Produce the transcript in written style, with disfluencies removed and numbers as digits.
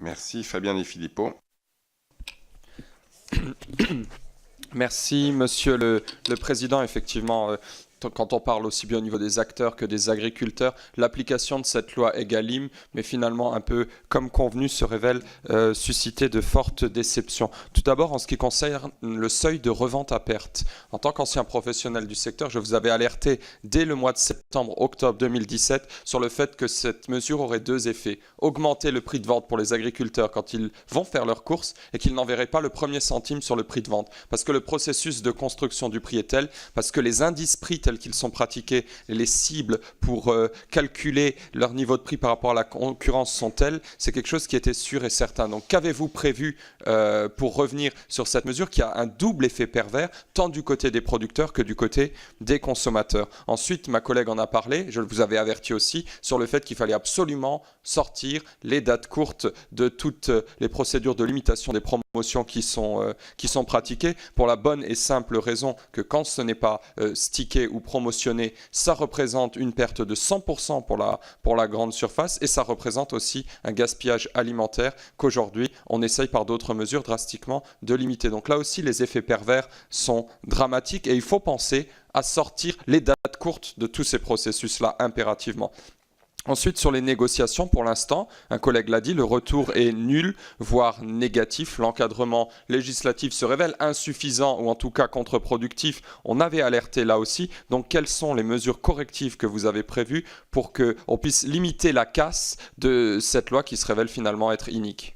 Merci Fabien Di Filippo. Merci, Monsieur le Président. Effectivement, quand on parle aussi bien au niveau des acteurs que des agriculteurs, l'application de cette loi Egalim, mais finalement un peu comme convenu, se révèle susciter de fortes déceptions. Tout d'abord, en ce qui concerne le seuil de revente à perte. En tant qu'ancien professionnel du secteur, je vous avais alerté dès le mois de septembre-octobre 2017 sur le fait que cette mesure aurait deux effets. Augmenter le prix de vente pour les agriculteurs quand ils vont faire leurs courses et qu'ils n'enverraient pas le premier centime sur le prix de vente. Parce que le processus de construction du prix est tel, parce que les indices prix tels qu'ils sont pratiqués, les cibles pour calculer leur niveau de prix par rapport à la concurrence sont telles, c'est quelque chose qui était sûr et certain. Donc qu'avez-vous prévu pour revenir sur cette mesure qui a un double effet pervers, tant du côté des producteurs que du côté des consommateurs? Ensuite, ma collègue en a parlé, je vous avais averti aussi, sur le fait qu'il fallait absolument sortir les dates courtes de toutes les procédures de limitation des promotions qui sont pratiquées, pour la bonne et simple raison que quand ce n'est pas stické ou promotionné, ça représente une perte de 100% pour la grande surface, et ça représente aussi un gaspillage alimentaire qu'aujourd'hui on essaye par d'autres mesures drastiquement de limiter. Donc là aussi les effets pervers sont dramatiques et il faut penser à sortir les dates courtes de tous ces processus-là impérativement. Ensuite, sur les négociations, pour l'instant, un collègue l'a dit, le retour est nul, voire négatif. L'encadrement législatif se révèle insuffisant ou en tout cas contre-productif. On avait alerté là aussi. Donc, quelles sont les mesures correctives que vous avez prévues pour qu'on puisse limiter la casse de cette loi qui se révèle finalement être inique ?